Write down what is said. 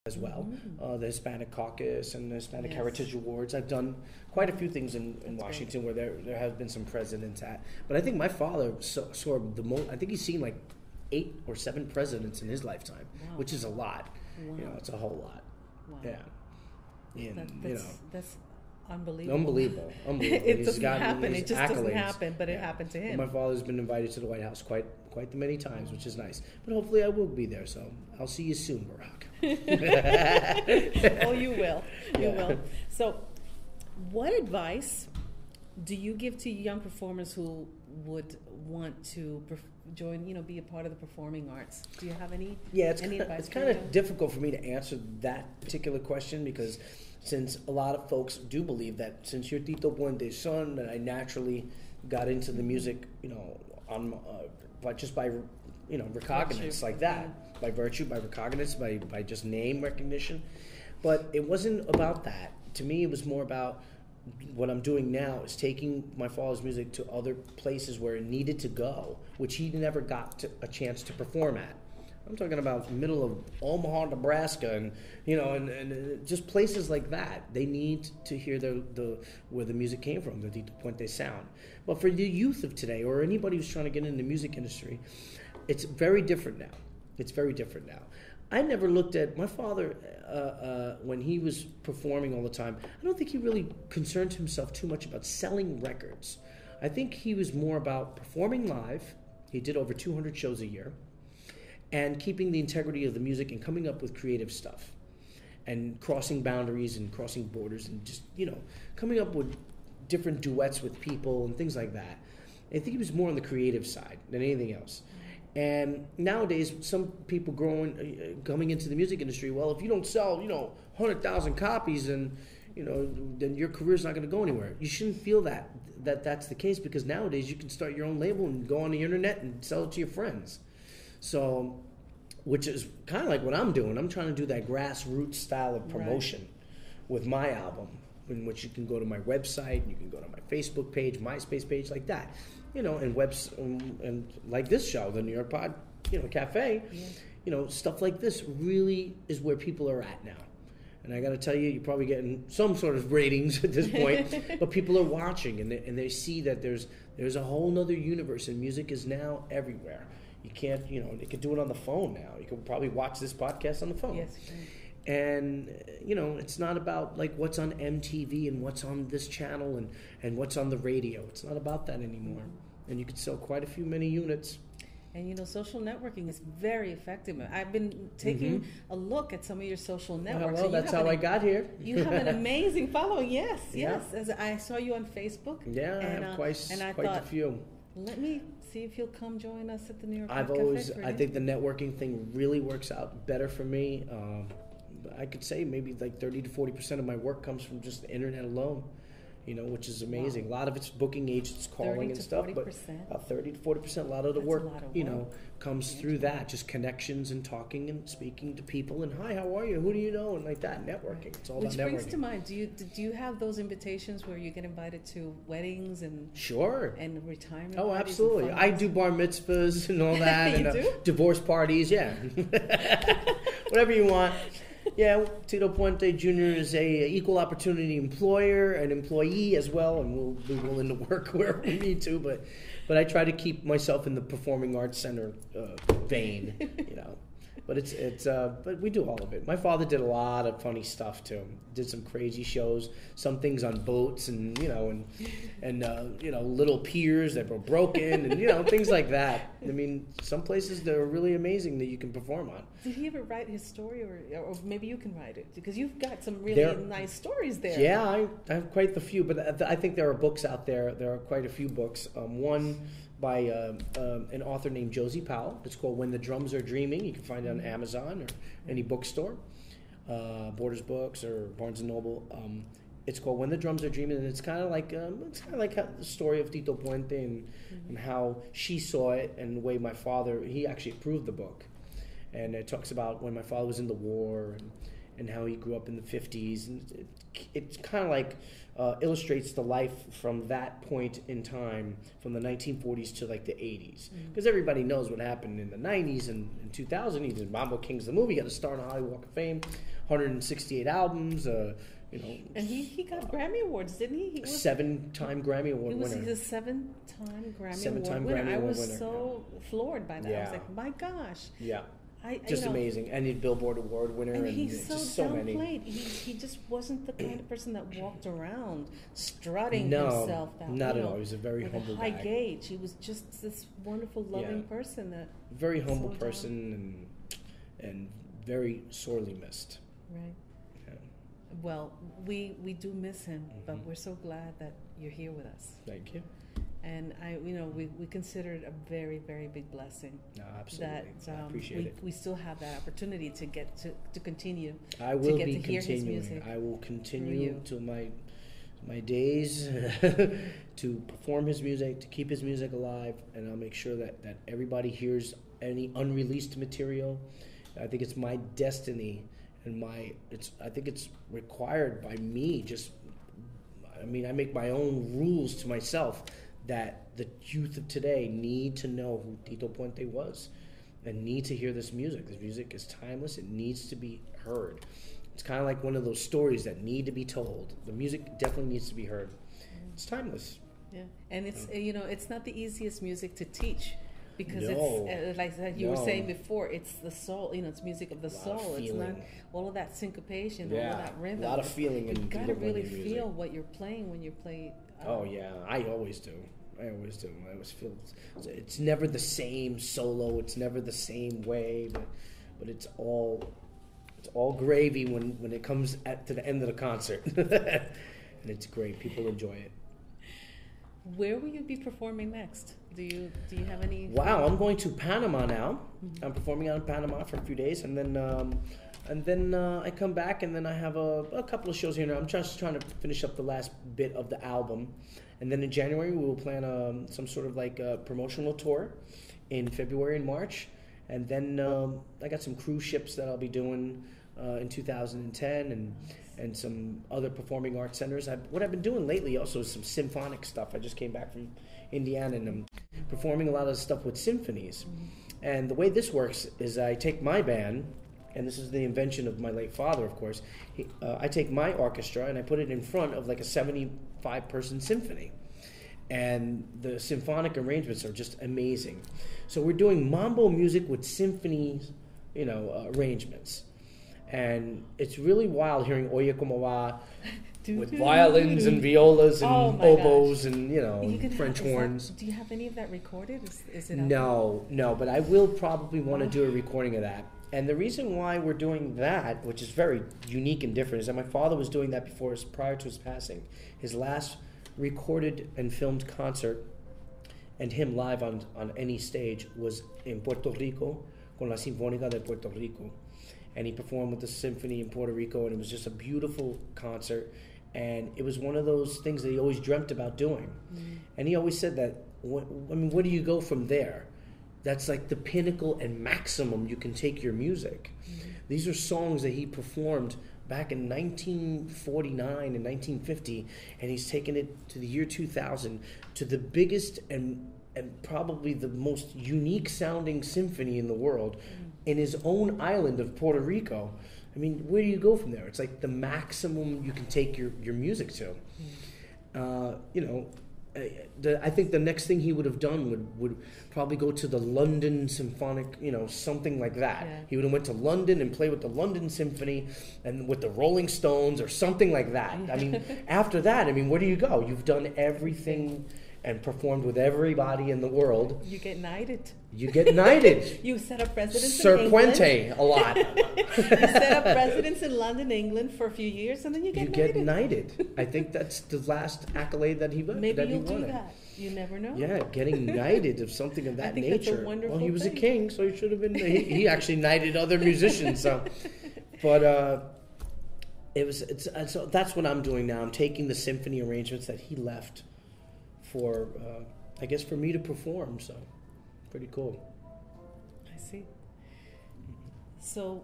as well, the Hispanic Caucus and the Hispanic Heritage Awards. I've done quite a few things in Washington where there have been some presidents at. But I think my father saw the most. I think he's seen like 8 or 7 presidents in his lifetime, which is a lot. Wow. You know, it's a whole lot. Wow. Yeah. And, that's unbelievable. Unbelievable. It doesn't happen. It just doesn't happen, but it happened to him. Well, my father's been invited to the White House quite the many times, which is nice. But hopefully I will be there, so I'll see you soon, Barack. Oh, you will. You will. So what advice do you give to young performers who would want to join, be a part of the performing arts? Do you have any advice? It's kind of difficult for me to answer that particular question because since a lot of folks do believe that since you're Tito Puente's son, that I naturally got into the music, by recognizance like that, by virtue, by recognizance, by just name recognition. But it wasn't about that. To me, it was more about what I'm doing now is taking my father's music to other places where it needed to go, which he never got a chance to perform at. I'm talking about middle of Omaha, Nebraska, and and just places like that. They need to hear where the music came from, the Tito Puente sound. But for the youth of today, or anybody who's trying to get in the music industry, it's very different now. It's very different now. I never looked at my father when he was performing all the time. I don't think he really concerned himself too much about selling records. I think he was more about performing live. He did over 200 shows a year. And keeping the integrity of the music and coming up with creative stuff and crossing boundaries and crossing borders and just, coming up with different duets with people and things like that. I think he was more on the creative side than anything else. And nowadays, some people coming into the music industry, well, if you don't sell, 100,000 copies, then your career's not going to go anywhere. You shouldn't feel that's the case because nowadays you can start your own label and go on the internet and sell it to your friends. So, which is kind of like what I'm doing. I'm trying to do that grassroots style of promotion with my album, in which you can go to my website, you can go to my Facebook page, MySpace page, like that, and like this show, the New York Cafe, stuff like this really is where people are at now. And I got to tell you, you're probably getting some sort of ratings at this point, but people are watching and they see that there's a whole nother universe, and music is now everywhere. You can't, you can do it on the phone now. You can probably watch this podcast on the phone. Yes. And, it's not about like what's on MTV and what's on this channel and what's on the radio. It's not about that anymore. And you can sell quite a few many units. And social networking is very effective. I've been taking a look at some of your social networks. Well, that's how I got here. You have an amazing following. Yes. As I saw you on Facebook. Yeah, I have quite a few. Let me see if you'll come join us at the New York Cafe. I think the networking thing really works out better for me. I could say maybe like 30 to 40% of my work comes from just the internet alone, which is amazing. Wow. A lot of it's booking agents calling and stuff, 40%. But about 30 to 40%, a lot of the work, comes through that, just connections and talking and speaking to people and hi, how are you? Who do you know? And like that, networking. It's all about networking. Which brings to mind, do you have those invitations where you get invited to weddings and and retirement? Oh, absolutely. I do bar mitzvahs and all that. You and do? Divorce parties, yeah. Whatever you want. Yeah, Tito Puente Jr. is a equal opportunity employer and employee as well, and we'll be willing to work where we need to. But I try to keep myself in the performing arts center vein, But but we do all of it. My father did a lot of funny stuff too. Did some crazy shows, some things on boats, and little piers that were broken, and things like that. I mean, some places that are really amazing that you can perform on. Did he ever write his story, or maybe you can write it because you've got some really nice stories there? Yeah, I have quite a few, but I think there are books out there. There are quite a few books. One by an author named Josie Powell. It's called When the Drums Are Dreaming. You can find it on Amazon or any bookstore, Borders Books or Barnes & Noble. It's called When the Drums Are Dreaming, and it's kind of like the story of Tito Puente and how she saw it, and the way my father, he actually approved the book. And it talks about when my father was in the war and how he grew up in the 50s. And it kind of like illustrates the life from that point in time, from the 1940s to like the 80s. Because everybody knows what happened in the 90s and in 2000. He did Mambo Kings, the movie, got a star on the Hollywood Walk of Fame, 168 albums, And he got Grammy Awards, didn't he? He was 7-time Grammy Award winner. He's a 7-time Grammy Seven-time Award winner. Grammy I Award was winner. so floored by that. I was Yeah. like, my gosh. Yeah. Just amazing. And he's Billboard Award winner. And And he's so just so many. downplayed. He just wasn't the kind of person that walked around strutting himself out. Not at all. He was a very humble high guy. gauge. He was just this wonderful, loving person that Very humble so person and very sorely missed. right. Yeah. Well, we do miss him, but we're so glad that you're here with us. Thank you. And we consider it a very, very big blessing. No, absolutely. That I appreciate it. we still have that opportunity to get to continue. I will get be to hear his continuing. music I will through continue you. till my days to perform his music, to keep his music alive, and I'll make sure that everybody hears any unreleased material. I think it's my destiny, and I think it's required by me. I make my own rules to myself that the youth of today need to know who Tito Puente was and need to hear this music. This music is timeless. It needs to be heard. It's kind of like one of those stories that need to be told. The music definitely needs to be heard. It's timeless. Yeah, and it's it's not the easiest music to teach because No. it's like you were saying before. It's the soul. It's music of the soul. It's not all of that syncopation, all of that rhythm. A lot of feeling in You gotta Tito really Puente music. feel what you're playing when you play. Oh yeah, I always do. I always feel it's never the same solo. It's never the same way, but it's all gravy when it comes to the end of the concert, and it's great. People enjoy it. Where will you be performing next? Do you have any? Wow, I'm going to Panama now. I'm performing out in Panama for a few days, and then I come back, and then I have a couple of shows here now. I'm just trying to finish up the last bit of the album, and then in January we will plan some sort of like a promotional tour in February and March, and then I got some cruise ships that I'll be doing in 2010, and some other performing arts centers. What I've been doing lately also is some symphonic stuff. I just came back from Indiana, and I'm performing a lot of stuff with symphonies. And the way this works is I take my band, and this is the invention of my late father, of course. I take my orchestra and I put it in front of like a 75-person symphony. And the symphonic arrangements are just amazing. So we're doing mambo music with symphony, arrangements. And it's really wild hearing Oye Como Va with violins and violas and oboes and French horns. Do you have any of that recorded? Is it out No, but I will probably want to do a recording of that. And the reason why we're doing that, which is very unique and different, is that my father was doing that prior to his passing. His last recorded and filmed concert, and him live on any stage, was in Puerto Rico, con la Sinfónica de Puerto Rico. And he performed with the symphony in Puerto Rico, and it was just a beautiful concert. And it was one of those things that he always dreamt about doing. And he always said that, where do you go from there? That's like the pinnacle and maximum you can take your music. These are songs that he performed back in 1949 and 1950, and he's taken it to the year 2000 to the biggest and probably the most unique sounding symphony in the world in his own island of Puerto Rico. I mean, where do you go from there? It's like the maximum you can take your music to. I think the next thing he would have done would probably go to the London Symphonic, something like that. Yeah. He would have went to London and played with the London Symphony and with the Rolling Stones or something like that. I mean, after that, where do you go? You've done everything and performed with everybody in the world. You get knighted. You set up residence Sir in England. Puente a lot. You set up residence in London, England for a few years, and then you get knighted. I think that's the last accolade that he wanted. Maybe you'll do that. You never know. Yeah, getting knighted of something of that nature. That's a wonderful he was thing. a king, so he should have been. He actually knighted other musicians. So that's what I'm doing now. I'm taking the symphony arrangements that he left for, I guess, for me to perform. So, pretty cool. I see. So,